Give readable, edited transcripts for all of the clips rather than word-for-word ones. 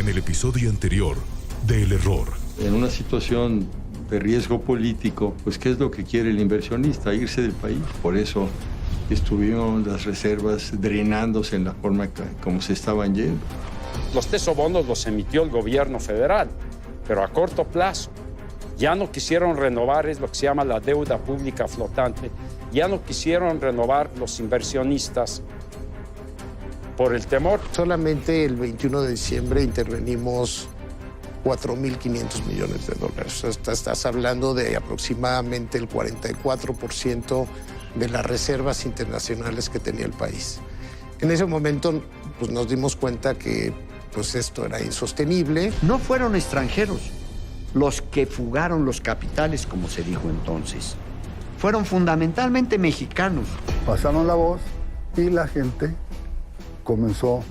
En el episodio anterior de El Error. En una situación de riesgo político, pues ¿qué es lo que quiere el inversionista? Irse del país. Por eso estuvieron las reservas drenándose en la forma como se estaban yendo. Los tesobonos los emitió el gobierno federal, pero a corto plazo. Ya no quisieron renovar, es lo que se llama la deuda pública flotante. Ya no quisieron renovar los inversionistas por el temor. Solamente el 21 de diciembre intervenimos 4.500 millones de dólares. Estás hablando de aproximadamente el 44% de las reservas internacionales que tenía el país. En ese momento pues, nos dimos cuenta que pues, esto era insostenible. No fueron extranjeros los que fugaron los capitales, como se dijo entonces. Fueron fundamentalmente mexicanos. Pasaron la voz y la gente comenzó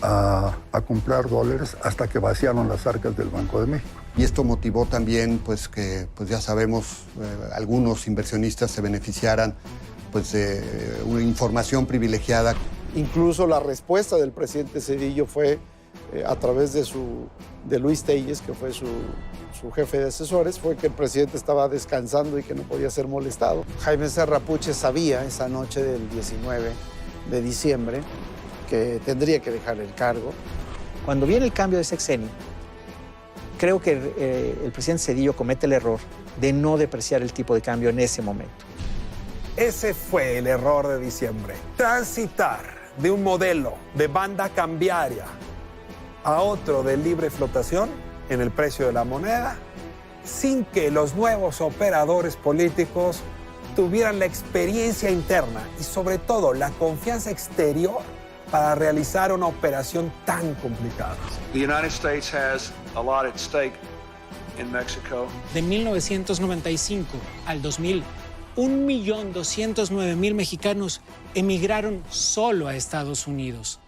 a comprar dólares hasta que vaciaron las arcas del Banco de México. Y esto motivó también pues, que pues, ya sabemos, algunos inversionistas se beneficiaran pues, de una información privilegiada. Incluso la respuesta del presidente Zedillo fue a través de Luis Telles, que fue su jefe de asesores, fue que el presidente estaba descansando y que no podía ser molestado. Jaime Serrapuche sabía esa noche del 19 de diciembre que tendría que dejar el cargo. Cuando viene el cambio de sexenio, creo que el presidente Zedillo comete el error de no depreciar el tipo de cambio en ese momento. Ese fue el error de diciembre. Transitar de un modelo de banda cambiaria a otro de libre flotación en el precio de la moneda, sin que los nuevos operadores políticos tuvieran la experiencia interna y sobre todo la confianza exterior para realizar una operación tan complicada. The United States has a lot at stake in Mexico. De 1995 al 2000, 1.209.000 mexicanos emigraron solo a Estados Unidos.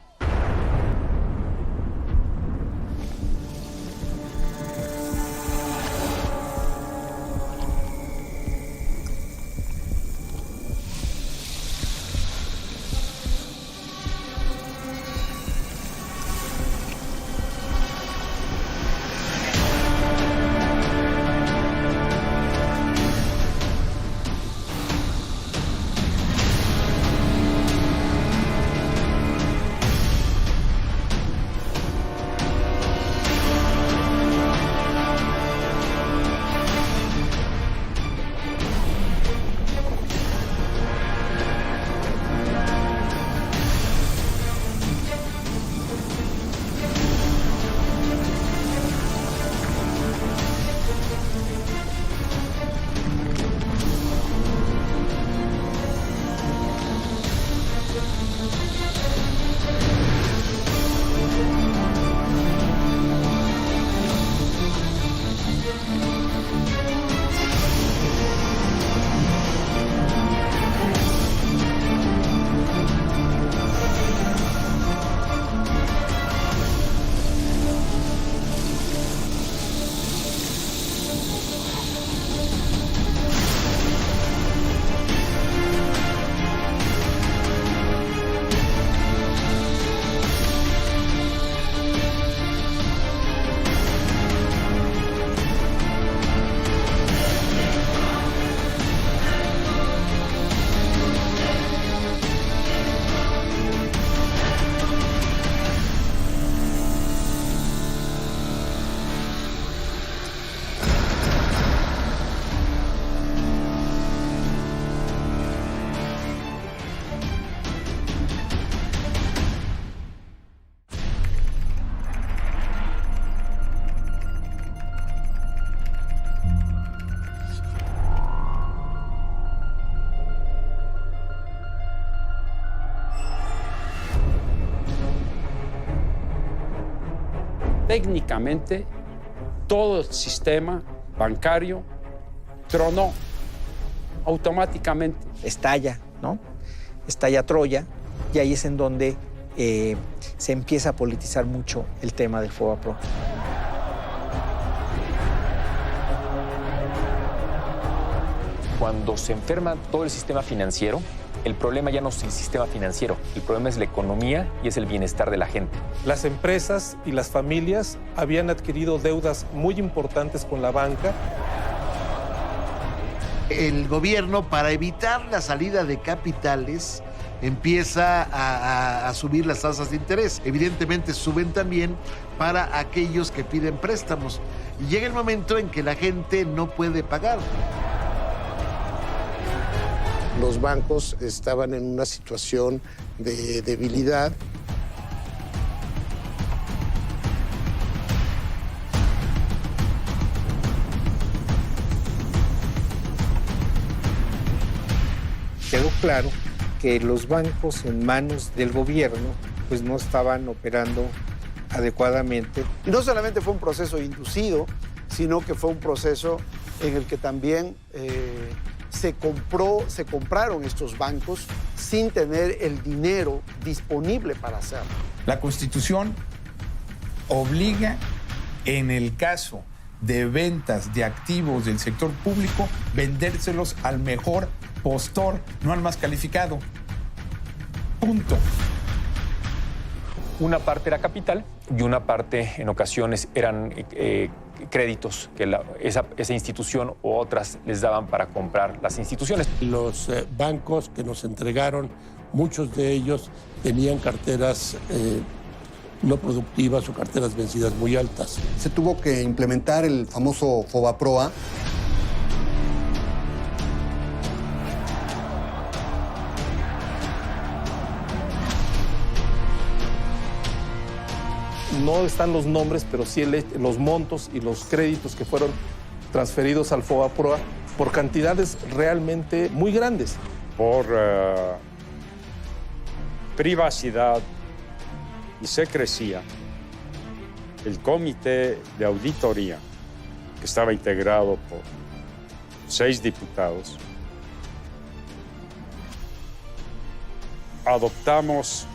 Técnicamente, todo el sistema bancario tronó automáticamente. Estalla, ¿no? Estalla Troya, y ahí es en donde se empieza a politizar mucho el tema del FOBAPROA. Cuando se enferma todo el sistema financiero, El problema ya no es el sistema financiero, el problema es la economía y es el bienestar de la gente. Las empresas y las familias habían adquirido deudas muy importantes con la banca. El gobierno, para evitar la salida de capitales, empieza a subir las tasas de interés. Evidentemente suben también para aquellos que piden préstamos. Y llega el momento en que la gente no puede pagar. Los bancos estaban en una situación de debilidad. Quedó claro que los bancos en manos del gobierno pues no estaban operando adecuadamente. Y no solamente fue un proceso inducido, sino que fue un proceso en el que también se compraron estos bancos sin tener el dinero disponible para hacerlo. La Constitución obliga, en el caso de ventas de activos del sector público, vendérselos al mejor postor, no al más calificado. Punto. Una parte era capital y una parte, en ocasiones, eran créditos que esa institución u otras les daban para comprar las instituciones. Los bancos que nos entregaron, muchos de ellos tenían carteras no productivas o carteras vencidas muy altas. Se tuvo que implementar el famoso FOBAPROA. No están los nombres, pero sí los montos y los créditos que fueron transferidos al FOBAPROA por cantidades realmente muy grandes. Por privacidad y secrecía, el comité de auditoría, que estaba integrado por 6 diputados, adoptamos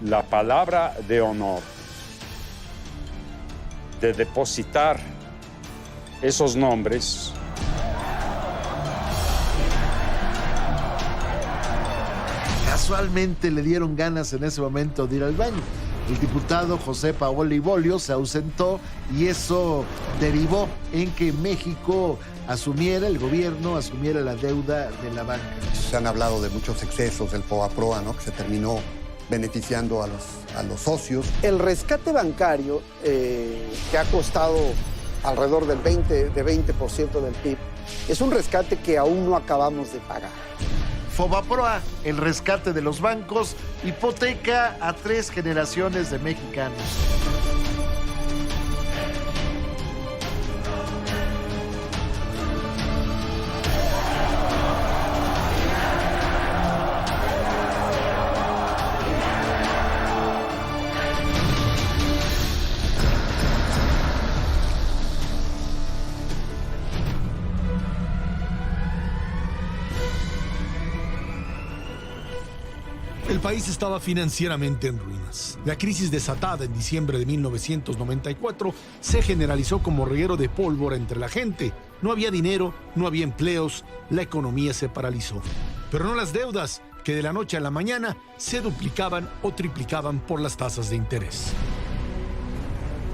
la palabra de honor de depositar esos nombres Casualmente le dieron ganas en ese momento de ir al baño. El diputado José Paoli Bolio se ausentó y eso derivó en que México el gobierno asumiera la deuda de la banca. Se han hablado de muchos excesos del FOBAPROA, ¿no? Que se terminó beneficiando a los socios. El rescate bancario, que ha costado alrededor del 20% del PIB, es un rescate que aún no acabamos de pagar. FOBAPROA, el rescate de los bancos, hipoteca a 3 generaciones de mexicanos. El país estaba financieramente en ruinas. La crisis desatada en diciembre de 1994 se generalizó como reguero de pólvora entre la gente. No había dinero, no había empleos, la economía se paralizó. Pero no las deudas, que de la noche a la mañana se duplicaban o triplicaban por las tasas de interés.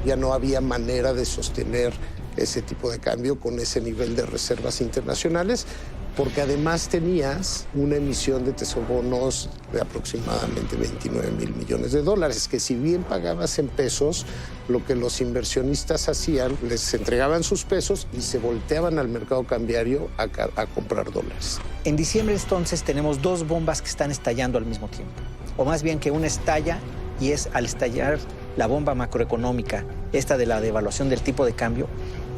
Ya no había manera de sostener ese tipo de cambio con ese nivel de reservas internacionales, porque además tenías una emisión de tesobonos de aproximadamente 29,000 millones de dólares, que si bien pagabas en pesos, lo que los inversionistas hacían, les entregaban sus pesos y se volteaban al mercado cambiario a comprar dólares. En diciembre entonces tenemos 2 bombas que están estallando al mismo tiempo, o más bien que una estalla y es al estallar la bomba macroeconómica, esta de la devaluación del tipo de cambio,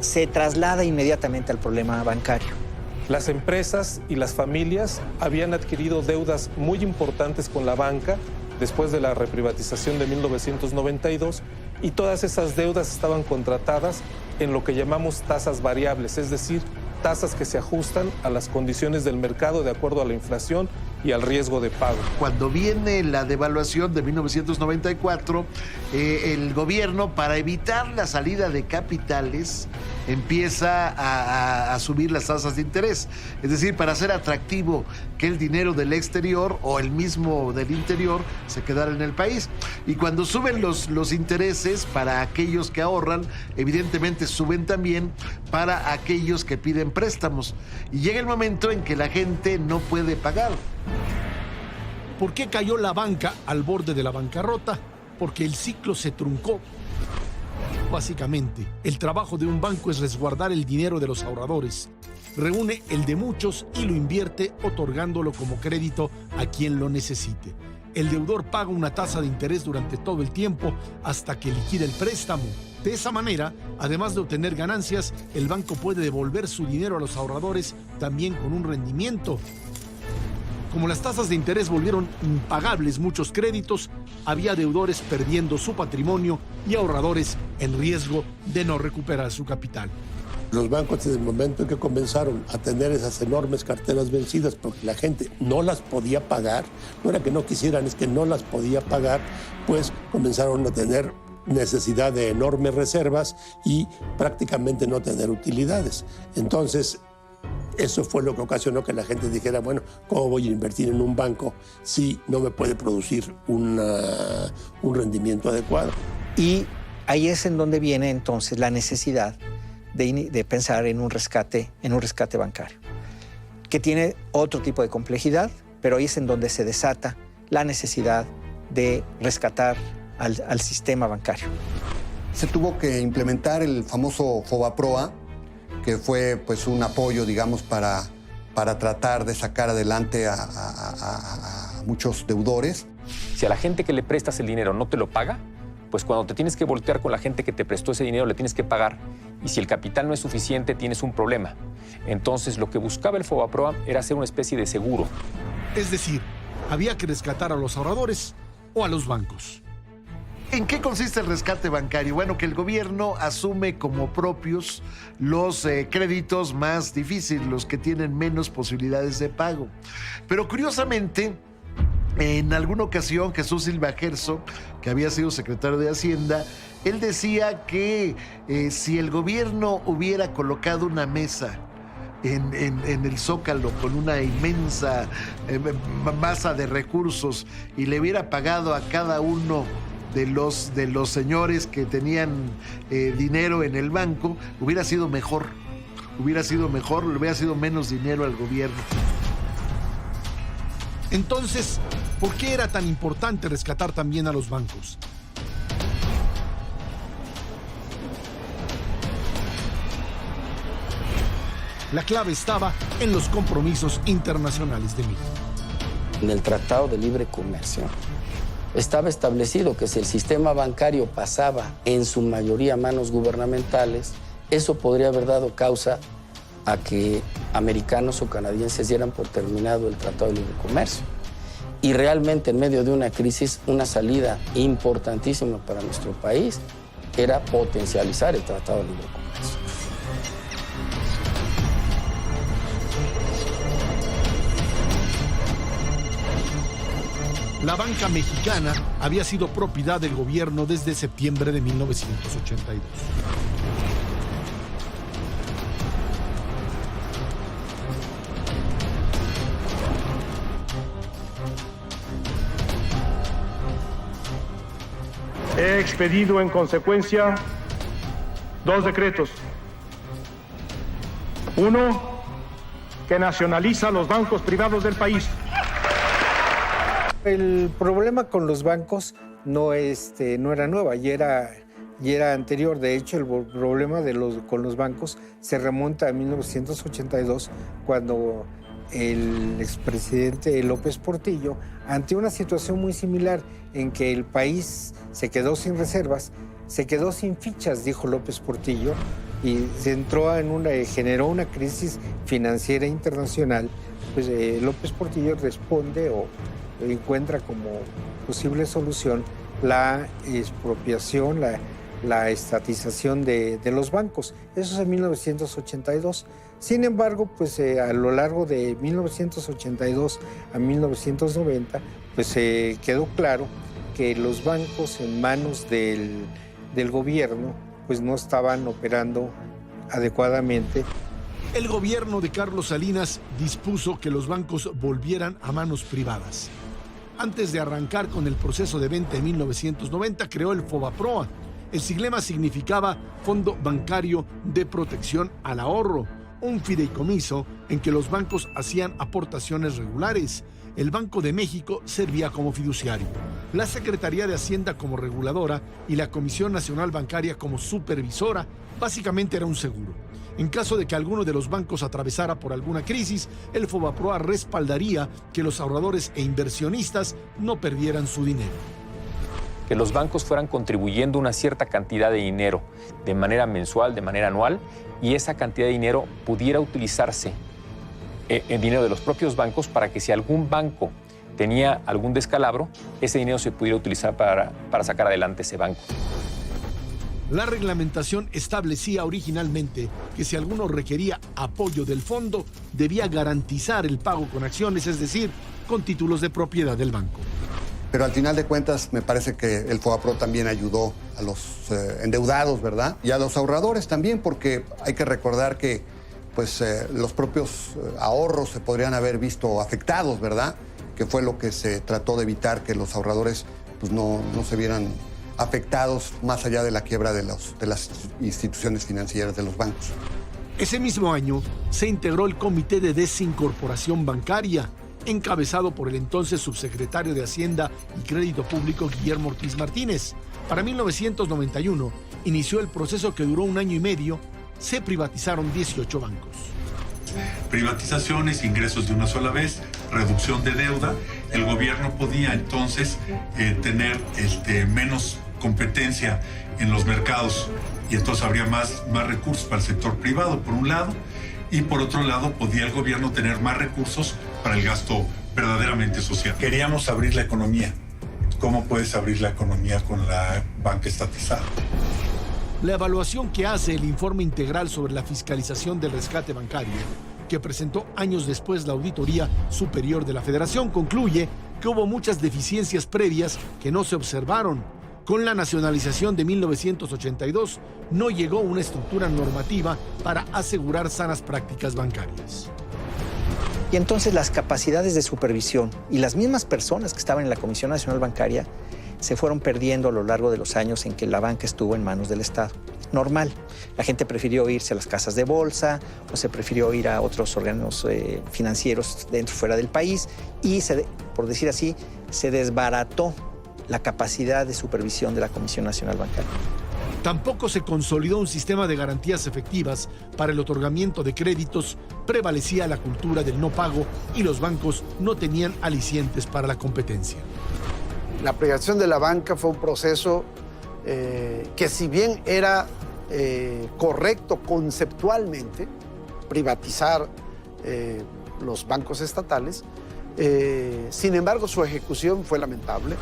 se traslada inmediatamente al problema bancario. Las empresas y las familias habían adquirido deudas muy importantes con la banca después de la reprivatización de 1992 y todas esas deudas estaban contratadas en lo que llamamos tasas variables, es decir, tasas que se ajustan a las condiciones del mercado de acuerdo a la inflación y al riesgo de pago. Cuando viene la devaluación de 1994, el gobierno, para evitar la salida de capitales, empieza a subir las tasas de interés. Es decir, para hacer atractivo que el dinero del exterior o el mismo del interior se quedara en el país. Y cuando suben los intereses para aquellos que ahorran, evidentemente suben también para aquellos que piden préstamos. Y llega el momento en que la gente no puede pagar. ¿Por qué cayó la banca al borde de la bancarrota? Porque el ciclo se truncó. Básicamente, el trabajo de un banco es resguardar el dinero de los ahorradores. Reúne el de muchos y lo invierte otorgándolo como crédito a quien lo necesite. El deudor paga una tasa de interés durante todo el tiempo hasta que liquida el préstamo. De esa manera, además de obtener ganancias, el banco puede devolver su dinero a los ahorradores también con un rendimiento. Como las tasas de interés volvieron impagables muchos créditos, había deudores perdiendo su patrimonio y ahorradores en riesgo de no recuperar su capital. Los bancos, desde el momento en que comenzaron a tener esas enormes carteras vencidas porque la gente no las podía pagar, no era que no quisieran, es que no las podía pagar, pues comenzaron a tener necesidad de enormes reservas y prácticamente no tener utilidades. Entonces, eso fue lo que ocasionó que la gente dijera, bueno, ¿cómo voy a invertir en un banco si no me puede producir un rendimiento adecuado? Y ahí es en donde viene entonces la necesidad de pensar en un rescate bancario, que tiene otro tipo de complejidad, pero ahí es en donde se desata la necesidad de rescatar al sistema bancario. Se tuvo que implementar el famoso FOBAPROA, que fue pues un apoyo, digamos, para tratar de sacar adelante a muchos deudores. Si a la gente que le prestas el dinero no te lo paga, pues cuando te tienes que voltear con la gente que te prestó ese dinero, le tienes que pagar. Y si el capital no es suficiente, tienes un problema. Entonces, lo que buscaba el FOBAPROA era hacer una especie de seguro. Es decir, había que rescatar a los ahorradores o a los bancos. ¿En qué consiste el rescate bancario? Bueno, que el gobierno asume como propios los créditos más difíciles, los que tienen menos posibilidades de pago. Pero curiosamente, en alguna ocasión, Jesús Silva Gerso, que había sido secretario de Hacienda, él decía que si el gobierno hubiera colocado una mesa en el Zócalo con una inmensa masa de recursos y le hubiera pagado a cada uno de los señores que tenían dinero en el banco, hubiera sido mejor, le hubiera sido menos dinero al gobierno. Entonces, ¿por qué era tan importante rescatar también a los bancos? La clave estaba en los compromisos internacionales de México. En el Tratado de Libre Comercio estaba establecido que si el sistema bancario pasaba en su mayoría a manos gubernamentales, eso podría haber dado causa a que americanos o canadienses dieran por terminado el Tratado de Libre Comercio. Y realmente en medio de una crisis, una salida importantísima para nuestro país era potencializar el Tratado de Libre Comercio. La banca mexicana había sido propiedad del gobierno desde septiembre de 1982. He expedido en consecuencia 2 decretos. Uno, que nacionaliza los bancos privados del país. El problema con los bancos no era nueva, y era anterior. De hecho, el problema con los bancos se remonta a 1982, cuando el expresidente López Portillo, ante una situación muy similar en que el país se quedó sin reservas, se quedó sin fichas, dijo López Portillo, y generó una crisis financiera internacional, pues López Portillo responde o encuentra como posible solución la expropiación, la estatización de los bancos. Eso es en 1982. Sin embargo, pues a lo largo de 1982 a 1990, pues quedó claro que los bancos en manos del gobierno pues no estaban operando adecuadamente El gobierno de Carlos Salinas dispuso que los bancos volvieran a manos privadas. Antes de arrancar con el proceso de venta en 1990, creó el FOBAPROA. El siglema significaba Fondo Bancario de Protección al Ahorro, un fideicomiso en que los bancos hacían aportaciones regulares. El Banco de México servía como fiduciario, la Secretaría de Hacienda como reguladora y la Comisión Nacional Bancaria como supervisora. Básicamente era un seguro. En caso de que alguno de los bancos atravesara por alguna crisis, el FOBAPROA respaldaría que los ahorradores e inversionistas no perdieran su dinero. Que los bancos fueran contribuyendo una cierta cantidad de dinero de manera mensual, de manera anual, y esa cantidad de dinero pudiera utilizarse en dinero de los propios bancos para que si algún banco tenía algún descalabro, ese dinero se pudiera utilizar para sacar adelante ese banco. La reglamentación establecía originalmente que si alguno requería apoyo del fondo, debía garantizar el pago con acciones, es decir, con títulos de propiedad del banco. Pero al final de cuentas me parece que el FOBAPROA también ayudó a los endeudados, ¿verdad? Y a los ahorradores también, porque hay que recordar que pues, los propios ahorros se podrían haber visto afectados, ¿verdad? Que fue lo que se trató de evitar, que los ahorradores pues, no se vieran afectados más allá de la quiebra de las instituciones financieras, de los bancos. Ese mismo año se integró el Comité de Desincorporación Bancaria, encabezado por el entonces subsecretario de Hacienda y Crédito Público Guillermo Ortiz Martínez. Para 1991 inició el proceso que duró 1 año y medio. Se privatizaron 18 bancos. Privatizaciones, ingresos de una sola vez, reducción de deuda. El gobierno podía entonces tener menos competencia en los mercados y entonces habría más recursos para el sector privado, por un lado, y por otro lado podía el gobierno tener más recursos para el gasto verdaderamente social. Queríamos abrir la economía. ¿Cómo puedes abrir la economía con la banca estatizada? La evaluación que hace el informe integral sobre la fiscalización del rescate bancario, que presentó años después la Auditoría Superior de la Federación, concluye que hubo muchas deficiencias previas que no se observaron. Con la nacionalización de 1982, no llegó una estructura normativa para asegurar sanas prácticas bancarias. Y entonces las capacidades de supervisión y las mismas personas que estaban en la Comisión Nacional Bancaria se fueron perdiendo a lo largo de los años en que la banca estuvo en manos del Estado. Normal. La gente prefirió irse a las casas de bolsa o se prefirió ir a otros órganos financieros dentro y fuera del país y, por decir así, se desbarató la capacidad de supervisión de la Comisión Nacional Bancaria. Tampoco se consolidó un sistema de garantías efectivas para el otorgamiento de créditos, prevalecía la cultura del no pago y los bancos no tenían alicientes para la competencia. La privatización de la banca fue un proceso que si bien era correcto conceptualmente, privatizar los bancos estatales, sin embargo su ejecución fue lamentable.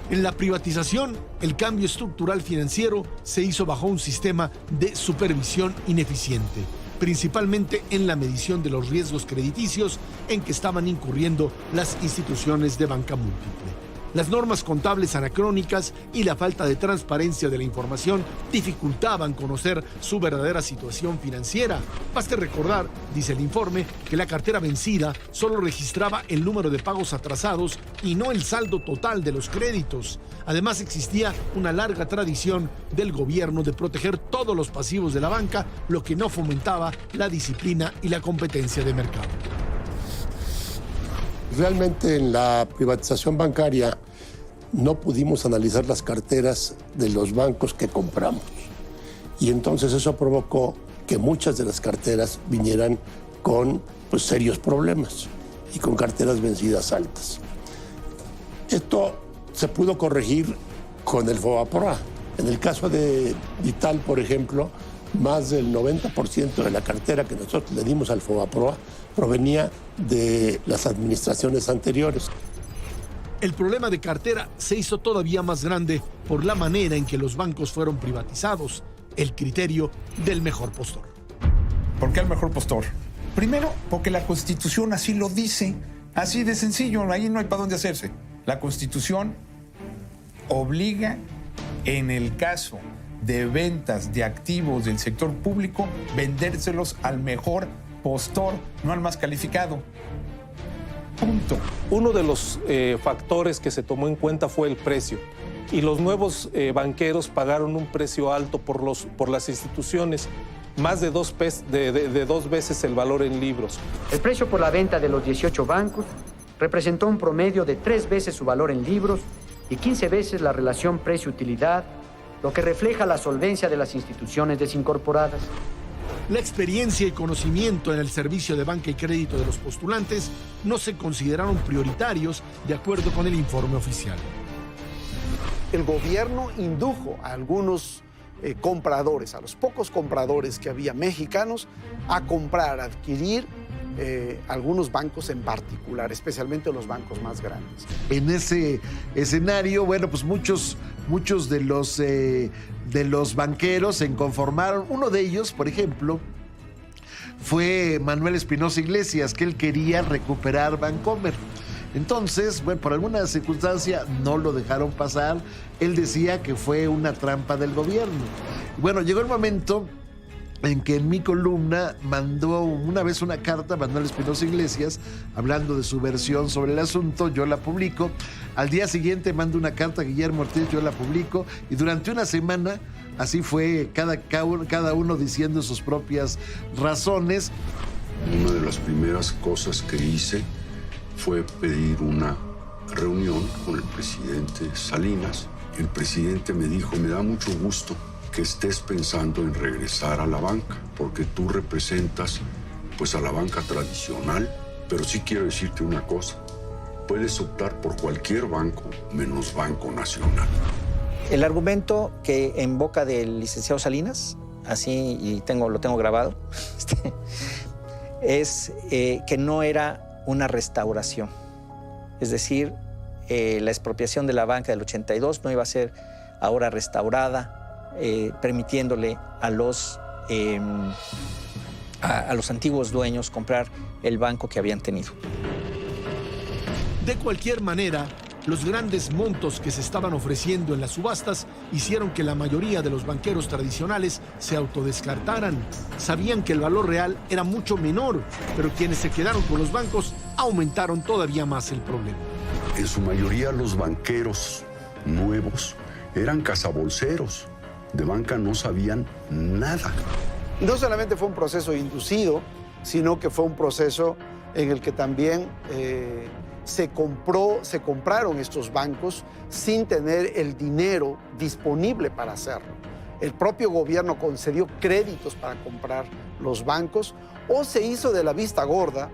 En la privatización, el cambio estructural financiero se hizo bajo un sistema de supervisión ineficiente, principalmente en la medición de los riesgos crediticios en que estaban incurriendo las instituciones de banca múltiple. Las normas contables anacrónicas y la falta de transparencia de la información dificultaban conocer su verdadera situación financiera. Baste recordar, dice el informe, que la cartera vencida solo registraba el número de pagos atrasados y no el saldo total de los créditos. Además, existía una larga tradición del gobierno de proteger todos los pasivos de la banca, lo que no fomentaba la disciplina y la competencia de mercado. Realmente en la privatización bancaria no pudimos analizar las carteras de los bancos que compramos. Y entonces eso provocó que muchas de las carteras vinieran con serios problemas y con carteras vencidas altas. Esto se pudo corregir con el FOBAPROA. En el caso de Vital, por ejemplo, más del 90% de la cartera que nosotros le dimos al FOBAPROA provenía de las administraciones anteriores. El problema de cartera se hizo todavía más grande por la manera en que los bancos fueron privatizados, el criterio del mejor postor. ¿Por qué el mejor postor? Primero, porque la Constitución así lo dice, así de sencillo, ahí no hay para dónde hacerse. La Constitución obliga, en el caso de ventas de activos del sector público, vendérselos al mejor postor, no al más calificado. Punto. Uno de los factores que se tomó en cuenta fue el precio. Y los nuevos banqueros pagaron un precio alto por las instituciones, más de dos veces el valor en libros. El precio por la venta de los 18 bancos representó un promedio de 3 veces su valor en libros y 15 veces la relación precio-utilidad, lo que refleja la solvencia de las instituciones desincorporadas. La experiencia y conocimiento en el servicio de banca y crédito de los postulantes no se consideraron prioritarios de acuerdo con el informe oficial. El gobierno indujo a algunos compradores, a los pocos compradores que había mexicanos, a comprar, a adquirir algunos bancos en particular, especialmente los bancos más grandes. En ese escenario, bueno, pues muchos de los banqueros se inconformaron. Uno de ellos, por ejemplo, fue Manuel Espinosa Iglesias, que él quería recuperar Bancomer. Entonces, bueno, por alguna circunstancia no lo dejaron pasar. Él decía que fue una trampa del gobierno. Bueno, llegó el momento en que en mi columna mandó una vez una carta a Manuel Espinosa Iglesias hablando de su versión sobre el asunto. Yo la publico. Al día siguiente mando una carta a Guillermo Ortiz, yo la publico. Y durante una semana, así fue cada uno diciendo sus propias razones. Una de las primeras cosas que hice fue pedir una reunión con el presidente Salinas. El presidente me dijo, me da mucho gusto que estés pensando en regresar a la banca, porque tú representas pues a la banca tradicional, pero sí quiero decirte una cosa, puedes optar por cualquier banco menos Banco Nacional. El argumento que en boca del licenciado Salinas, así y lo tengo grabado, es que no era una restauración. Es decir, la expropiación de la banca del 82 no iba a ser ahora restaurada, permitiéndole a los antiguos dueños comprar el banco que habían tenido. De cualquier manera, los grandes montos que se estaban ofreciendo en las subastas hicieron que la mayoría de los banqueros tradicionales se autodescartaran. Sabían que el valor real era mucho menor, pero quienes se quedaron con los bancos aumentaron todavía más el problema. En su mayoría los banqueros nuevos eran cazabolseros. De banca no sabían nada. No solamente fue un proceso inducido, sino que fue un proceso en el que también se compraron estos bancos sin tener el dinero disponible para hacerlo. El propio gobierno concedió créditos para comprar los bancos o se hizo de la vista gorda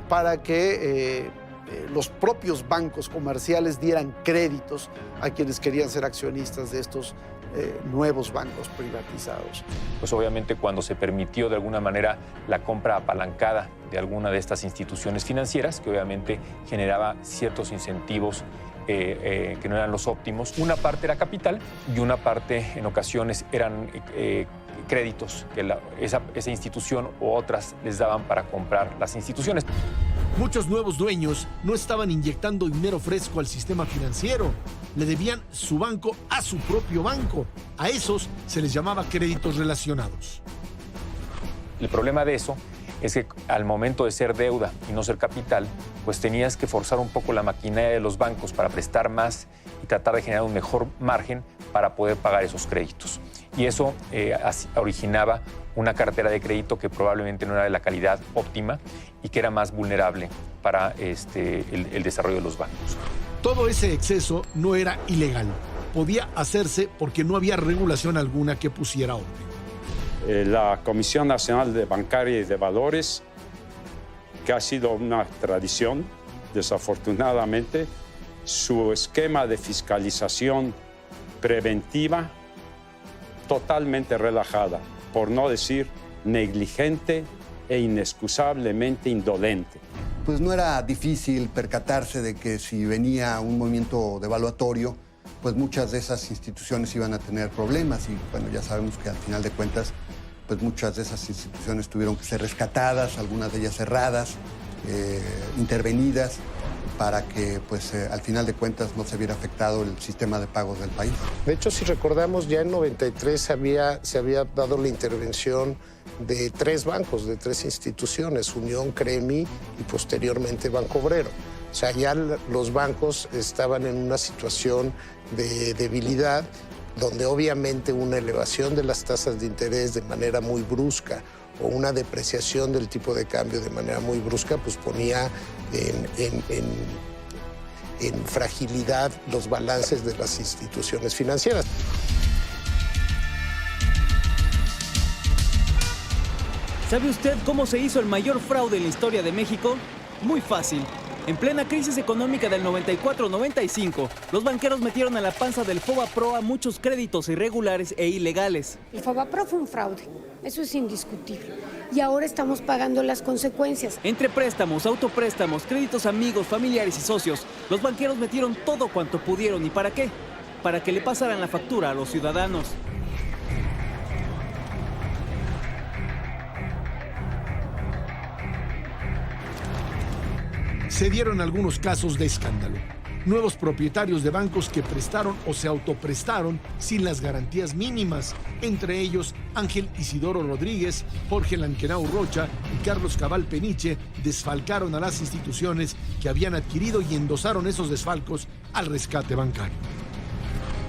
para que los propios bancos comerciales dieran créditos a quienes querían ser accionistas de estos nuevos bancos privatizados. Pues obviamente cuando se permitió de alguna manera la compra apalancada de alguna de estas instituciones financieras, que obviamente generaba ciertos incentivos que no eran los óptimos, una parte era capital y una parte en ocasiones eran créditos que esa institución u otras les daban para comprar las instituciones. Muchos nuevos dueños no estaban inyectando dinero fresco al sistema financiero. Le debían su banco a su propio banco. A esos se les llamaba créditos relacionados. El problema de eso es que al momento de ser deuda y no ser capital, pues tenías que forzar un poco la maquinaria de los bancos para prestar más y tratar de generar un mejor margen para poder pagar esos créditos. Y eso originaba una cartera de crédito que probablemente no era de la calidad óptima y que era más vulnerable para el desarrollo de los bancos. Todo ese exceso no era ilegal. Podía hacerse porque no había regulación alguna que pusiera orden. La Comisión Nacional de Bancaria y de Valores, que ha sido una tradición, desafortunadamente, su esquema de fiscalización preventiva totalmente relajada, por no decir negligente e inexcusablemente indolente. Pues no era difícil percatarse de que si venía un movimiento devaluatorio, pues muchas de esas instituciones iban a tener problemas y bueno, ya sabemos que al final de cuentas, pues muchas de esas instituciones tuvieron que ser rescatadas, algunas de ellas cerradas, intervenidas. para que pues, al final de cuentas no se viera afectado el sistema de pagos del país. De hecho, si recordamos, ya en 93 se había dado la intervención de 3 bancos, de 3 instituciones, Unión, Cremi y posteriormente Banco Obrero. O sea, ya los bancos estaban en una situación de debilidad, donde obviamente una elevación de las tasas de interés de manera muy brusca o una depreciación del tipo de cambio de manera muy brusca, pues ponía en fragilidad los balances de las instituciones financieras. ¿Sabe usted cómo se hizo el mayor fraude en la historia de México? Muy fácil. En plena crisis económica del 94-95, los banqueros metieron a la panza del FOBAPROA muchos créditos irregulares e ilegales. El FOBAPROA fue un fraude, eso es indiscutible. Y ahora estamos pagando las consecuencias. Entre préstamos, autopréstamos, créditos amigos, familiares y socios, los banqueros metieron todo cuanto pudieron. ¿Y para qué? Para que le pasaran la factura a los ciudadanos. Se dieron algunos casos de escándalo. Nuevos propietarios de bancos que prestaron o se autoprestaron sin las garantías mínimas, entre ellos Ángel Isidoro Rodríguez, Jorge Lankenau Rocha y Carlos Cabal Peniche, desfalcaron a las instituciones que habían adquirido y endosaron esos desfalcos al rescate bancario.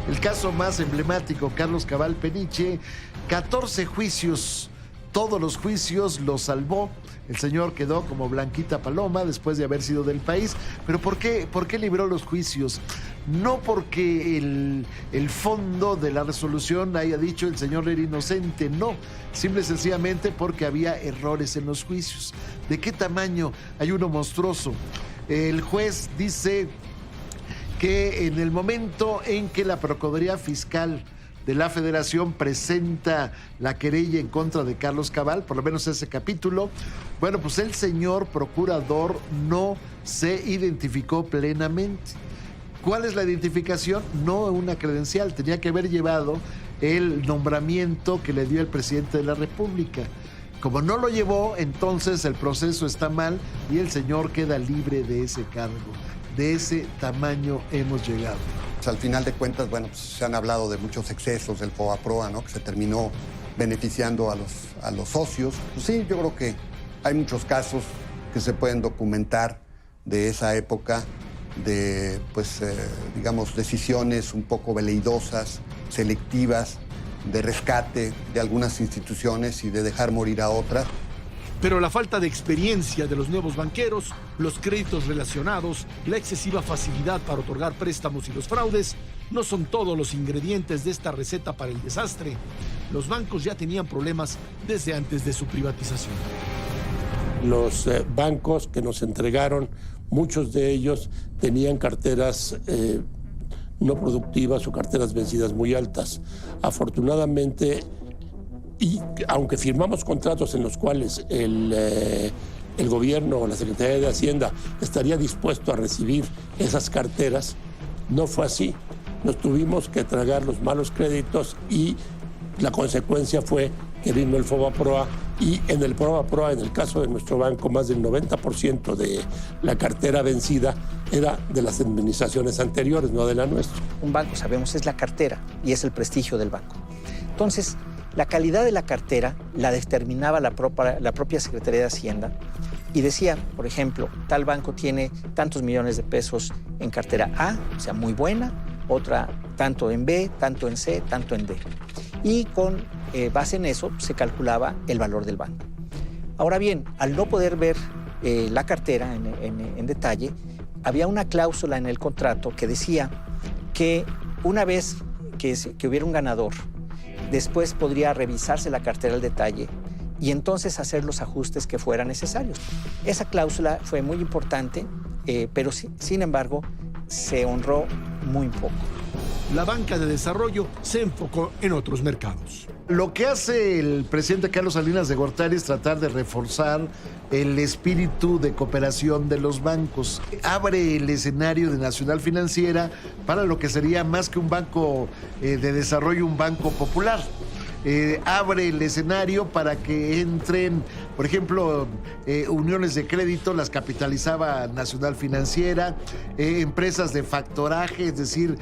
El caso más emblemático, Carlos Cabal Peniche, 14 juicios. Todos los juicios los salvó. El señor quedó como Blanquita Paloma después de haber sido del país. ¿Pero por qué libró los juicios? No porque el fondo de la resolución haya dicho el señor era inocente, no. Simple y sencillamente porque había errores en los juicios. ¿De qué tamaño? Hay uno monstruoso. El juez dice que en el momento en que la Procuraduría Fiscal de la Federación presenta la querella en contra de Carlos Cabal, por lo menos ese capítulo, bueno, pues el señor procurador no se identificó plenamente. ¿Cuál es la identificación? No una credencial, tenía que haber llevado el nombramiento que le dio el presidente de la República. Como no lo llevó, entonces el proceso está mal y el señor queda libre de ese cargo. De ese tamaño hemos llegado. Al final de cuentas, bueno, pues se han hablado de muchos excesos del FOBAPROA, ¿no? Que se terminó beneficiando a los socios. Pues sí, yo creo que hay muchos casos que se pueden documentar de esa época, de, pues, digamos, decisiones un poco veleidosas, selectivas, de rescate de algunas instituciones y de dejar morir a otras. Pero la falta de experiencia de los nuevos banqueros, los créditos relacionados, la excesiva facilidad para otorgar préstamos y los fraudes no son todos los ingredientes de esta receta para el desastre. Los bancos ya tenían problemas desde antes de su privatización. Los bancos que nos entregaron, muchos de ellos tenían carteras no productivas o carteras vencidas muy altas. Afortunadamente, y aunque firmamos contratos en los cuales el gobierno o la Secretaría de Hacienda estaría dispuesto a recibir esas carteras, no fue así. Nos tuvimos que tragar los malos créditos y la consecuencia fue que vino el FOBAPROA y en el FOBAPROA, en el caso de nuestro banco, más del 90% de la cartera vencida era de las administraciones anteriores, no de la nuestra. Un banco, sabemos, es la cartera y es el prestigio del banco. Entonces, la calidad de la cartera la determinaba la propia Secretaría de Hacienda y decía, por ejemplo, tal banco tiene tantos millones de pesos en cartera A, o sea, muy buena, otra tanto en B, tanto en C, tanto en D. Y con base en eso se calculaba el valor del banco. Ahora bien, al no poder ver la cartera en detalle, había una cláusula en el contrato que decía que una vez que hubiera un ganador, después podría revisarse la cartera al detalle y entonces hacer los ajustes que fueran necesarios. Esa cláusula fue muy importante, pero sin embargo se honró muy poco. La banca de desarrollo se enfocó en otros mercados. Lo que hace el presidente Carlos Salinas de Gortari es tratar de reforzar el espíritu de cooperación de los bancos. Abre el escenario de Nacional Financiera para lo que sería más que un banco de desarrollo, un banco popular. abre el escenario para que entren, por ejemplo, uniones de crédito, las capitalizaba Nacional Financiera, empresas de factoraje, es decir,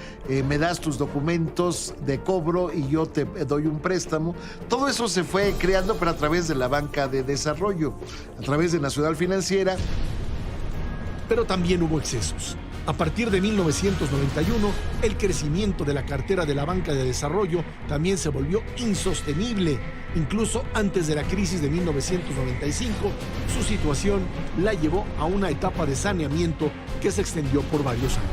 me das tus documentos de cobro y yo te doy un préstamo. Todo eso se fue creando, pero a través de la banca de desarrollo, a través de Nacional Financiera. Pero también hubo excesos. A partir de 1991, el crecimiento de la cartera de la banca de desarrollo también se volvió insostenible. Incluso antes de la crisis de 1995, su situación la llevó a una etapa de saneamiento que se extendió por varios años.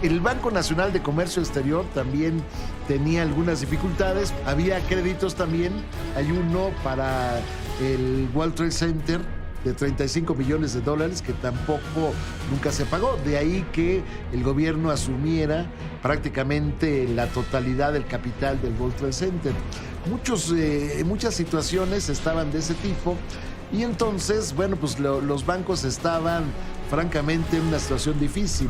El Banco Nacional de Comercio Exterior también tenía algunas dificultades. Había créditos también. Hay uno para el World Trade Center de $35 millones que tampoco nunca se pagó. De ahí que el gobierno asumiera prácticamente la totalidad del capital del World Trade Center. Muchas situaciones estaban de ese tipo y entonces, bueno, pues los bancos estaban francamente en una situación difícil.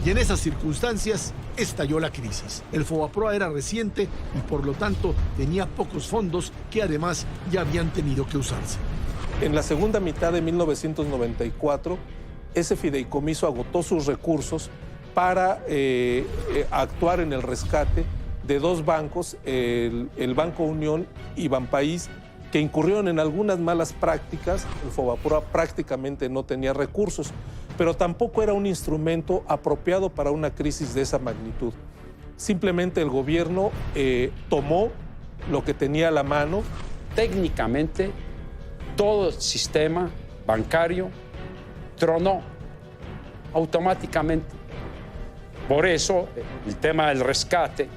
Y en esas circunstancias estalló la crisis. El FOBAPROA era reciente y por lo tanto tenía pocos fondos que además ya habían tenido que usarse. En la segunda mitad de 1994, ese fideicomiso agotó sus recursos para actuar en el rescate de dos bancos, el Banco Unión y Banpaís, que incurrieron en algunas malas prácticas. El FOBAPROA prácticamente no tenía recursos, pero tampoco era un instrumento apropiado para una crisis de esa magnitud. Simplemente el gobierno tomó lo que tenía a la mano. Técnicamente, todo el sistema bancario tronó automáticamente. Por eso, el tema del rescate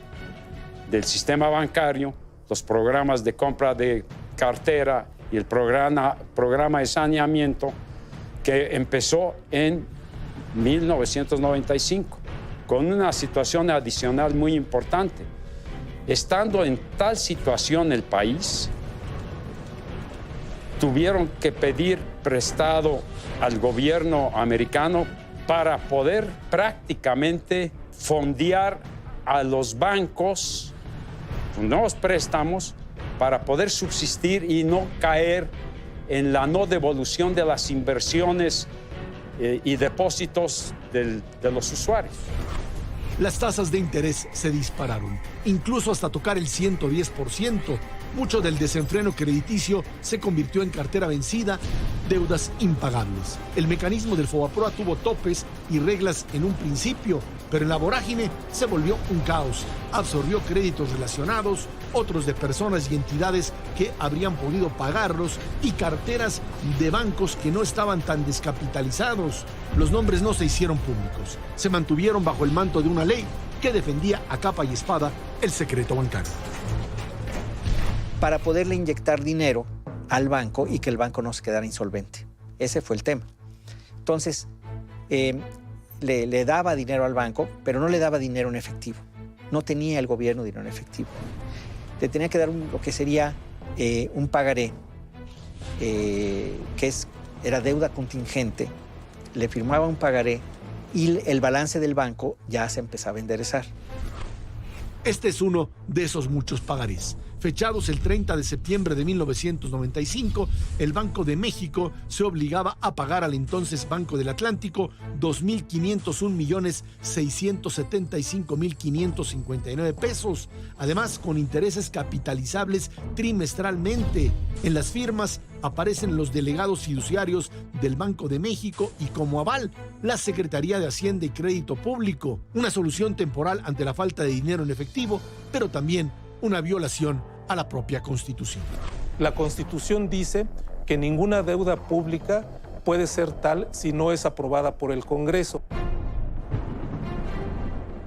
del sistema bancario, los programas de compra de cartera y el programa de saneamiento que empezó en 1995, con una situación adicional muy importante. Estando en tal situación el país, tuvieron que pedir prestado al gobierno americano para poder prácticamente fondear a los bancos nuevos préstamos para poder subsistir y no caer en la no devolución de las inversiones y depósitos de los usuarios. Las tasas de interés se dispararon, incluso hasta tocar el 110%. Mucho del desenfreno crediticio se convirtió en cartera vencida, deudas impagables. El mecanismo del FOBAPROA tuvo topes y reglas en un principio, pero en la vorágine se volvió un caos. Absorbió créditos relacionados, otros de personas y entidades que habrían podido pagarlos y carteras de bancos que no estaban tan descapitalizados. Los nombres no se hicieron públicos, se mantuvieron bajo el manto de una ley que defendía a capa y espada el secreto bancario. Para poderle inyectar dinero al banco y que el banco no se quedara insolvente. Ese fue el tema. Entonces, le daba dinero al banco, pero no le daba dinero en efectivo. No tenía el gobierno dinero en efectivo. Le tenía que dar lo que sería un pagaré, era deuda contingente. Le firmaba un pagaré y el balance del banco ya se empezaba a enderezar. Este es uno de esos muchos pagarés. Fechados el 30 de septiembre de 1995, el Banco de México se obligaba a pagar al entonces Banco del Atlántico 2.501.675.559 pesos, además con intereses capitalizables trimestralmente. En las firmas aparecen los delegados fiduciarios del Banco de México y como aval, la Secretaría de Hacienda y Crédito Público. Una solución temporal ante la falta de dinero en efectivo, pero también una violación a la propia Constitución. La Constitución dice que ninguna deuda pública puede ser tal si no es aprobada por el Congreso.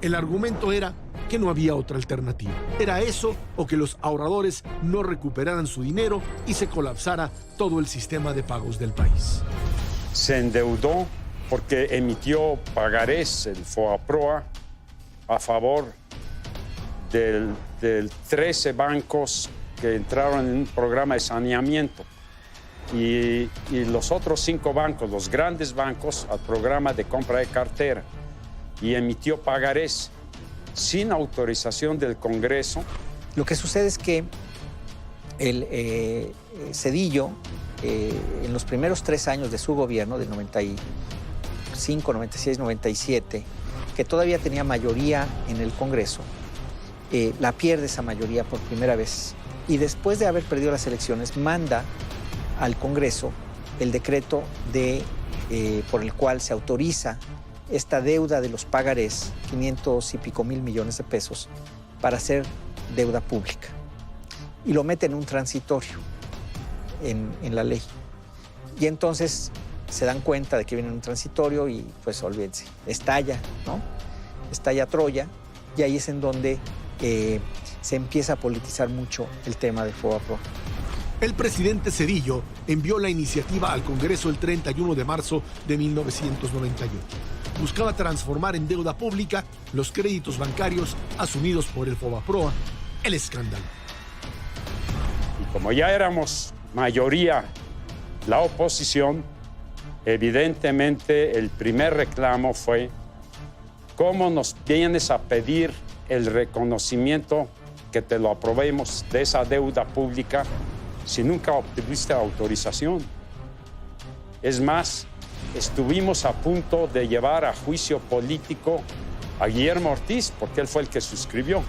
El argumento era que no había otra alternativa. Era eso o que los ahorradores no recuperaran su dinero y se colapsara todo el sistema de pagos del país. Se endeudó porque emitió pagarés, el FOBAPROA, a favor del 13 bancos que entraron en un programa de saneamiento y los otros 5 bancos, los grandes bancos, al programa de compra de cartera, y emitió pagarés sin autorización del Congreso Lo que sucede es que el Zedillo, en los primeros 3 años de su gobierno, del 95, 96, 97, que todavía tenía mayoría en el Congreso, la pierde esa mayoría por primera vez. Y después de haber perdido las elecciones, manda al Congreso el decreto por el cual se autoriza esta deuda de los pagarés, 500 y pico mil millones de pesos, para hacer deuda pública. Y lo mete en un transitorio en la ley. Y entonces se dan cuenta de que viene un transitorio y pues olvídense, estalla, ¿no? Estalla Troya, y ahí es en donde se empieza a politizar mucho el tema del FOBAPROA. El presidente Zedillo envió la iniciativa al Congreso el 31 de marzo de 1998. Buscaba transformar en deuda pública los créditos bancarios asumidos por el FOBAPROA, el escándalo. Y como ya éramos mayoría la oposición, evidentemente el primer reclamo fue: ¿cómo nos vienes a pedir el reconocimiento que te lo aprobemos de esa deuda pública si nunca obtuviste autorización? Es más, estuvimos a punto de llevar a juicio político a Guillermo Ortiz, porque él fue el que suscribió.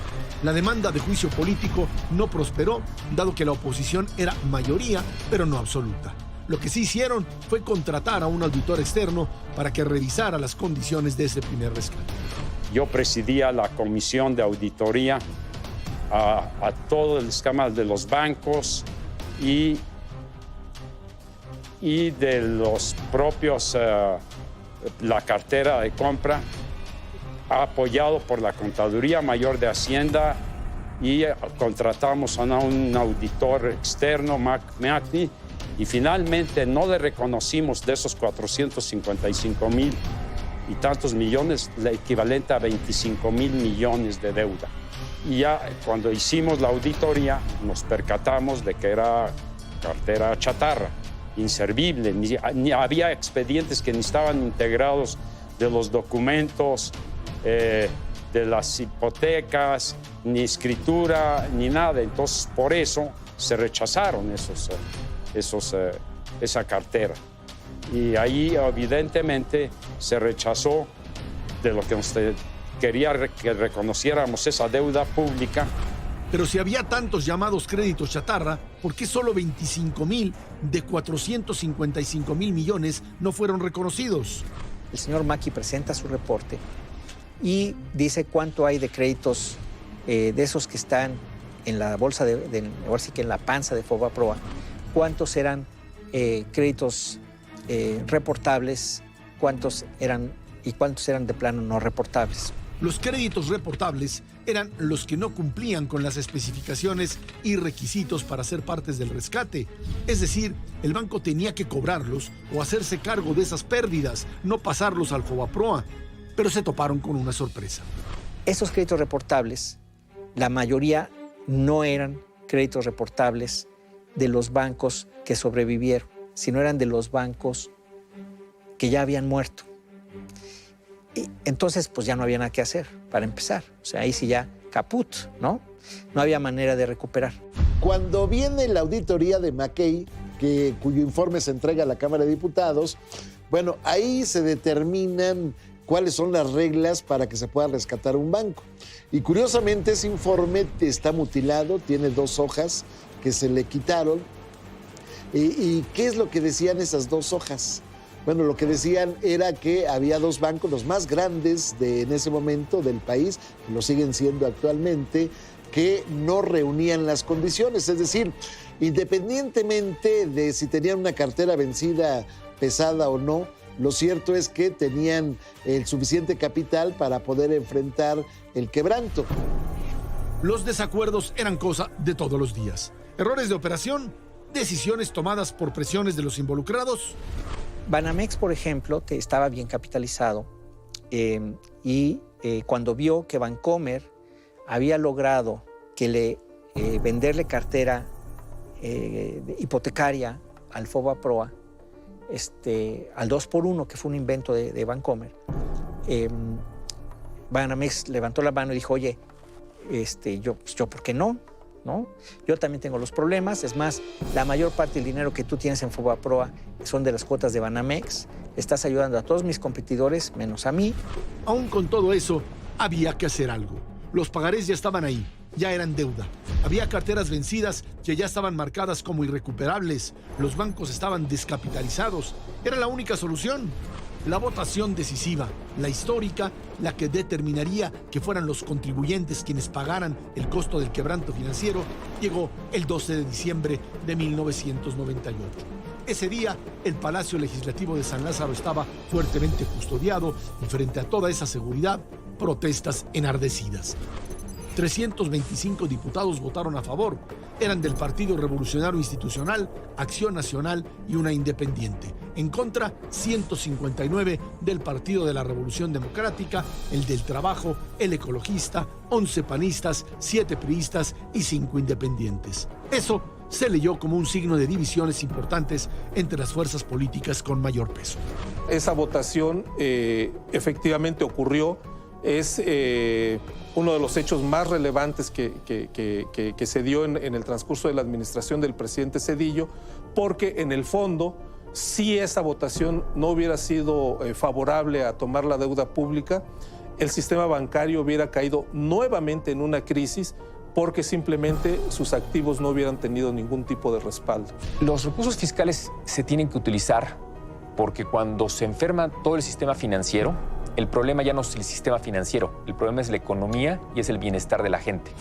La demanda de juicio político no prosperó, dado que la oposición era mayoría, pero no absoluta. Lo que sí hicieron fue contratar a un auditor externo para que revisara las condiciones de ese primer rescate. Yo presidía la comisión de auditoría a todo el esquema de los bancos y de los propios, la cartera de compra, apoyado por la Contaduría Mayor de Hacienda, y contratamos a un auditor externo, McNamee, y finalmente no le reconocimos de esos 455,000 y tantos millones, el equivalente a 25,000 millones de deuda. Y ya cuando hicimos la auditoría nos percatamos de que era cartera chatarra, inservible, ni había expedientes que ni estaban integrados de los documentos, de las hipotecas, ni escritura, ni nada. Entonces, por eso se rechazaron esa cartera. Y ahí, evidentemente, se rechazó de lo que usted quería que reconociéramos esa deuda pública. Pero si había tantos llamados créditos chatarra, ¿por qué solo 25,000 de 455,000 millones no fueron reconocidos? El señor Maki presenta su reporte y dice cuánto hay de créditos de esos que están en la bolsa ahora sí que en la panza de FOBAPROA, cuántos eran créditos reportables, cuántos eran de plano no reportables. Los créditos reportables eran los que no cumplían con las especificaciones y requisitos para ser partes del rescate. Es decir, el banco tenía que cobrarlos o hacerse cargo de esas pérdidas, no pasarlos al FOBAPROA. Pero se toparon con una sorpresa. Esos créditos reportables, la mayoría no eran créditos reportables de los bancos que sobrevivieron, sino eran de los bancos que ya habían muerto. Y entonces, pues ya no había nada que hacer, para empezar. O sea, ahí sí ya caput, ¿no? No había manera de recuperar. Cuando viene la auditoría de McKay, cuyo informe se entrega a la Cámara de Diputados, bueno, ahí se determinan cuáles son las reglas para que se pueda rescatar un banco. Y curiosamente ese informe está mutilado, tiene 2 hojas que se le quitaron. ¿Y qué es lo que decían esas 2 hojas? Bueno, lo que decían era que había 2 bancos, los más grandes en ese momento del país, que lo siguen siendo actualmente, que no reunían las condiciones. Es decir, independientemente de si tenían una cartera vencida pesada o no, lo cierto es que tenían el suficiente capital para poder enfrentar el quebranto. Los desacuerdos eran cosa de todos los días. Errores de operación, decisiones tomadas por presiones de los involucrados. Banamex, por ejemplo, que estaba bien capitalizado y cuando vio que Bancomer había logrado venderle cartera hipotecaria al FOBAPROA, al 2x1, que fue un invento de Bancomer, Banamex levantó la mano y dijo, oye, yo ¿por qué no? ¿no? Yo también tengo los problemas. Es más, la mayor parte del dinero que tú tienes en Fobaproa son de las cuotas de Banamex. Estás ayudando a todos mis competidores, menos a mí. Aún con todo eso, había que hacer algo. Los pagarés ya estaban ahí, ya eran deuda. Había carteras vencidas que ya estaban marcadas como irrecuperables. Los bancos estaban descapitalizados. Era la única solución. La votación decisiva, la histórica, la que determinaría que fueran los contribuyentes quienes pagaran el costo del quebranto financiero, llegó el 12 de diciembre de 1998. Ese día, el Palacio Legislativo de San Lázaro estaba fuertemente custodiado y frente a toda esa seguridad, protestas enardecidas. 325 diputados votaron a favor. Eran del Partido Revolucionario Institucional, Acción Nacional y una independiente. En contra, 159 del Partido de la Revolución Democrática, el del Trabajo, el Ecologista, 11 panistas, 7 priistas y 5 independientes. Eso se leyó como un signo de divisiones importantes entre las fuerzas políticas con mayor peso. Esa votación efectivamente ocurrió. Es uno de los hechos más relevantes que se dio en el transcurso de la administración del presidente Zedillo, porque en el fondo, si esa votación no hubiera sido favorable a tomar la deuda pública, el sistema bancario hubiera caído nuevamente en una crisis porque simplemente sus activos no hubieran tenido ningún tipo de respaldo. Los recursos fiscales se tienen que utilizar porque cuando se enferma todo el sistema financiero, el problema ya no es el sistema financiero, el problema es la economía y es el bienestar de la gente.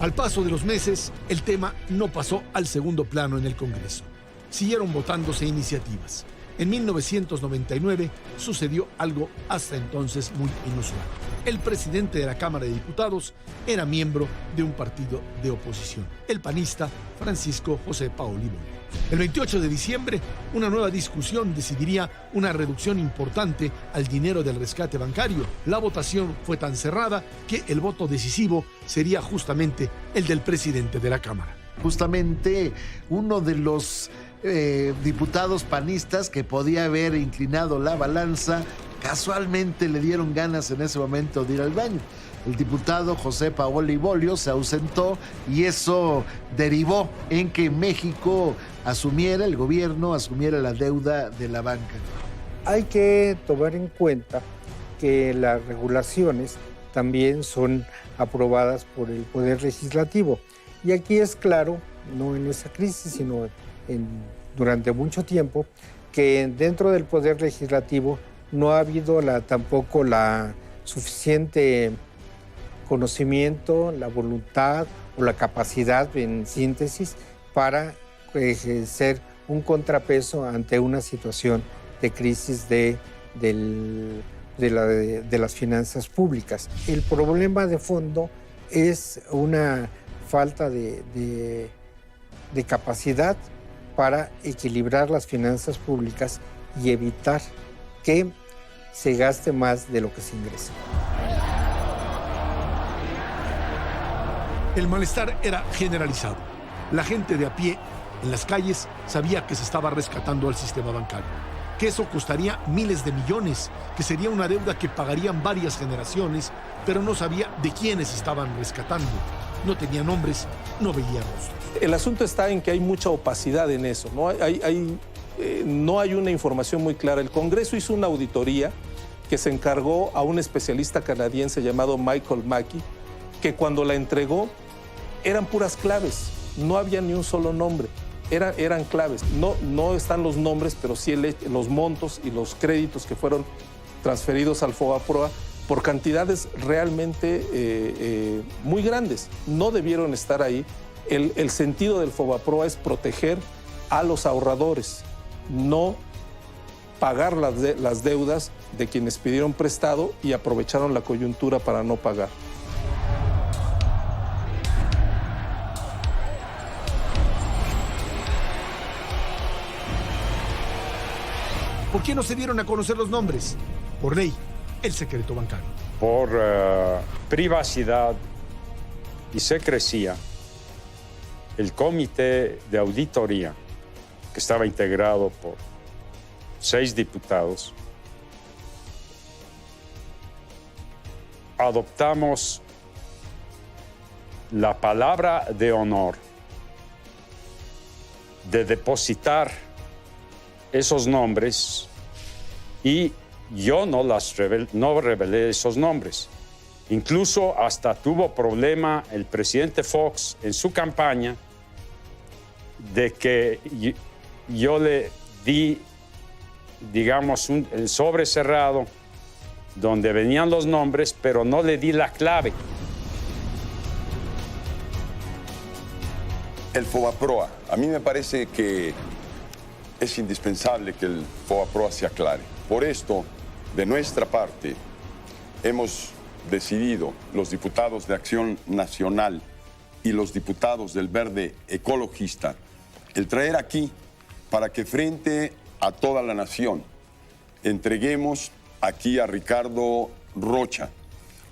Al paso de los meses, el tema no pasó al segundo plano en el Congreso. Siguieron votándose iniciativas. En 1999 sucedió algo hasta entonces muy inusual. El presidente de la Cámara de Diputados era miembro de un partido de oposición, el panista Francisco José Paoli Bolio. El 28 de diciembre, una nueva discusión decidiría una reducción importante al dinero del rescate bancario. La votación fue tan cerrada que el voto decisivo sería justamente el del presidente de la Cámara. Justamente uno de los diputados panistas que podía haber inclinado la balanza, casualmente le dieron ganas en ese momento de ir al baño. El diputado José Paoli Bolio se ausentó y eso derivó en que México el gobierno asumiera la deuda de la banca. Hay que tomar en cuenta que las regulaciones también son aprobadas por el Poder Legislativo. Y aquí es claro, no en esa crisis, sino durante mucho tiempo, que dentro del Poder Legislativo no ha habido tampoco la suficiente conocimiento, la voluntad o la capacidad, en síntesis, para ejercer un contrapeso ante una situación de crisis de las finanzas públicas. El problema de fondo es una falta de capacidad para equilibrar las finanzas públicas y evitar que se gaste más de lo que se ingresa. El malestar era generalizado. La gente de a pie en las calles sabía que se estaba rescatando al sistema bancario, que eso costaría miles de millones, que sería una deuda que pagarían varias generaciones, pero no sabía de quiénes estaban rescatando. No tenía nombres, no veía rostros. El asunto está en que hay mucha opacidad en eso, ¿no? No hay una información muy clara. El Congreso hizo una auditoría que se encargó a un especialista canadiense llamado Michael Mackey, que cuando la entregó eran puras claves, no había ni un solo nombre, eran claves. No están los nombres, pero sí los montos y los créditos que fueron transferidos al Fobaproa por cantidades realmente muy grandes. No debieron estar ahí. El sentido del Fobaproa es proteger a los ahorradores, no pagar las deudas de quienes pidieron prestado y aprovecharon la coyuntura para no pagar. ¿Por qué no se dieron a conocer los nombres? Por ley, el secreto bancario. Por privacidad y secrecía, el comité de auditoría, que estaba integrado por 6 diputados, adoptamos la palabra de honor de depositar esos nombres y yo no revelé esos nombres. Incluso hasta tuvo problema el presidente Fox en su campaña de que yo le di, digamos, el sobre cerrado donde venían los nombres, pero no le di la clave. El FOBAPROA, a mí me parece que es indispensable que el FOBAPROA se aclare. Por esto, de nuestra parte, hemos decidido, los diputados de Acción Nacional y los diputados del Verde Ecologista, el traer aquí para que frente a toda la nación entreguemos aquí a Ricardo Rocha,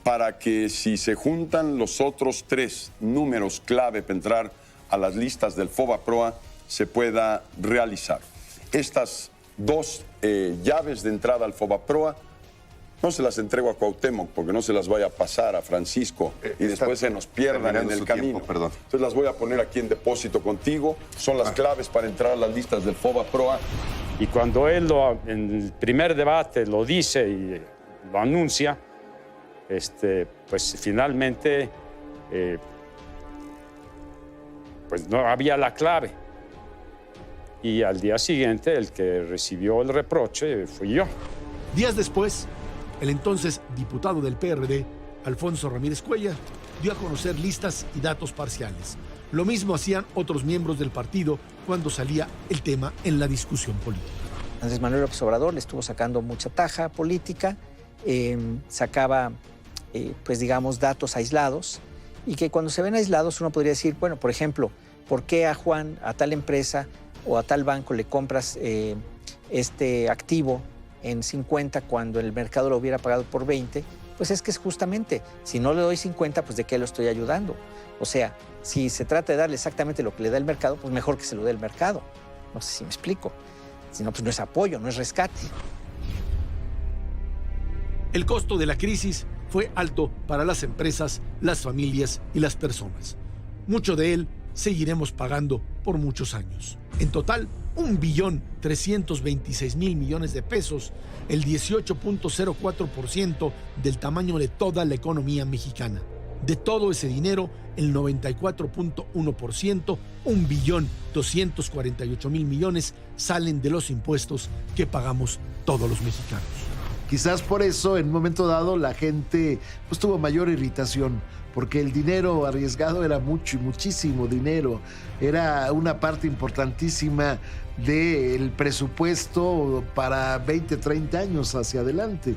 para que si se juntan los otros 3 números clave para entrar a las listas del FOBAPROA, se pueda realizar. Estas 2 llaves de entrada al FOBAPROA no se las entrego a Cuauhtémoc porque no se las vaya a pasar a Francisco y después se nos pierdan en el camino. Perdón. Entonces las voy a poner aquí en depósito contigo. Son las claves para entrar a las listas del FOBAPROA. Y cuando él en el primer debate lo dice y lo anuncia, pues finalmente pues no había la clave. Y al día siguiente el que recibió el reproche fui yo. Días después, el entonces diputado del PRD, Alfonso Ramírez Cuellar, dio a conocer listas y datos parciales. Lo mismo hacían otros miembros del partido cuando salía el tema en la discusión política. Andrés Manuel López Obrador le estuvo sacando mucha taja política, sacaba, pues digamos, datos aislados, y que cuando se ven aislados uno podría decir, bueno, por ejemplo, ¿por qué a Juan, a tal empresa o a tal banco le compras este activo en 50 cuando el mercado lo hubiera pagado por 20? Pues es que es justamente, si no le doy 50, pues ¿de qué lo estoy ayudando? O sea, si se trata de darle exactamente lo que le da el mercado, pues mejor que se lo dé el mercado. No sé si me explico. Si no, pues no es apoyo, no es rescate. El costo de la crisis fue alto para las empresas, las familias y las personas. Mucho de él seguiremos pagando por muchos años. En total, 1.326.000 millones de pesos, el 18.04% del tamaño de toda la economía mexicana. De todo ese dinero, el 94.1%, 1.248.000 millones, salen de los impuestos que pagamos todos los mexicanos. Quizás por eso, en un momento dado, la gente pues, tuvo mayor irritación, porque el dinero arriesgado era mucho y muchísimo dinero. Era una parte importantísima del presupuesto para 20, 30 años hacia adelante.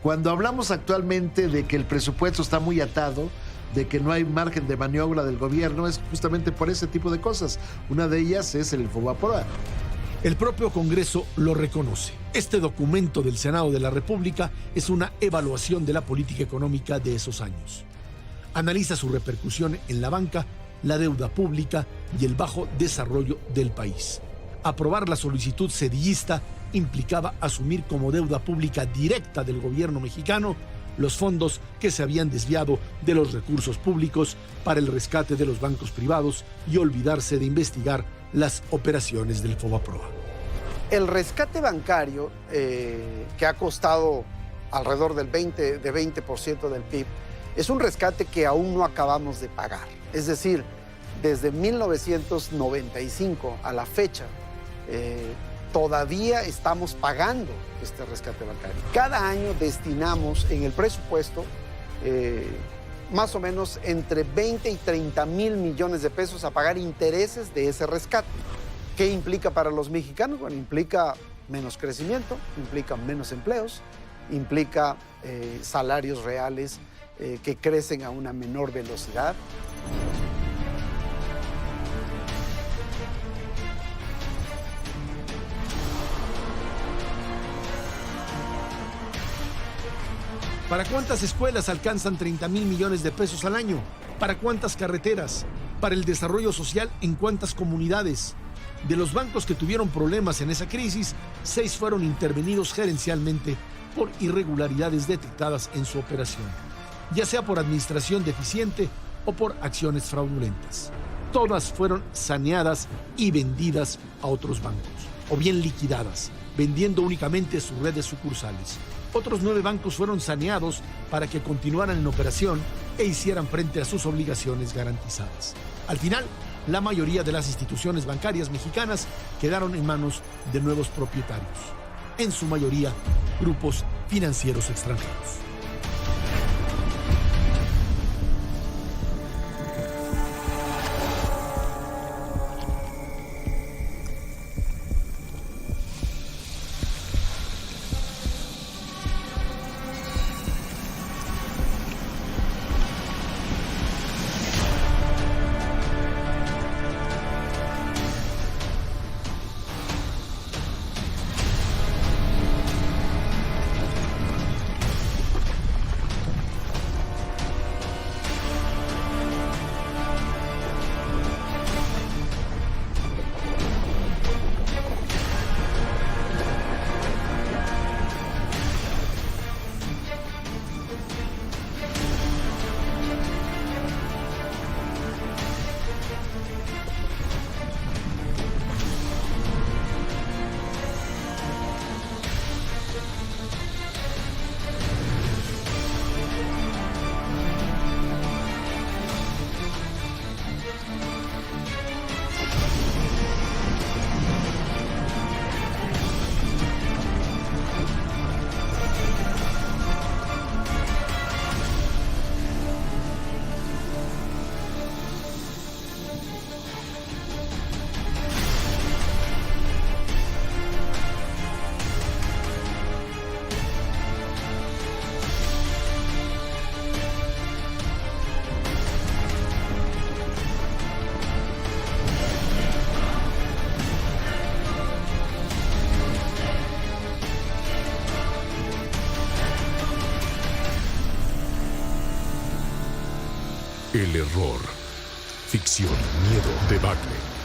Cuando hablamos actualmente de que el presupuesto está muy atado, de que no hay margen de maniobra del gobierno, es justamente por ese tipo de cosas. Una de ellas es el FOBAPROA. El propio Congreso lo reconoce. Este documento del Senado de la República es una evaluación de la política económica de esos años. Analiza su repercusión en la banca, la deuda pública y el bajo desarrollo del país. Aprobar la solicitud sedillista implicaba asumir como deuda pública directa del gobierno mexicano los fondos que se habían desviado de los recursos públicos para el rescate de los bancos privados y olvidarse de investigar las operaciones del FOBAPROA. El rescate bancario, que ha costado alrededor del 20% del PIB, es un rescate que aún no acabamos de pagar. Es decir, desde 1995 a la fecha, todavía estamos pagando este rescate bancario. Cada año destinamos en el presupuesto más o menos entre 20 y 30 mil millones de pesos a pagar intereses de ese rescate. ¿Qué implica para los mexicanos? Bueno, implica menos crecimiento, implica menos empleos, implica salarios reales que crecen a una menor velocidad. ¿Para cuántas escuelas alcanzan 30,000 millones de pesos al año? ¿Para cuántas carreteras? ¿Para el desarrollo social en cuántas comunidades? De los bancos que tuvieron problemas en esa crisis, 6 fueron intervenidos gerencialmente por irregularidades detectadas en su operación, ya sea por administración deficiente o por acciones fraudulentas. Todas fueron saneadas y vendidas a otros bancos, o bien liquidadas, vendiendo únicamente su red de sucursales. Otros 9 bancos fueron saneados para que continuaran en operación e hicieran frente a sus obligaciones garantizadas. Al final, la mayoría de las instituciones bancarias mexicanas quedaron en manos de nuevos propietarios, en su mayoría grupos financieros extranjeros. El error. Ficción, miedo, debacle.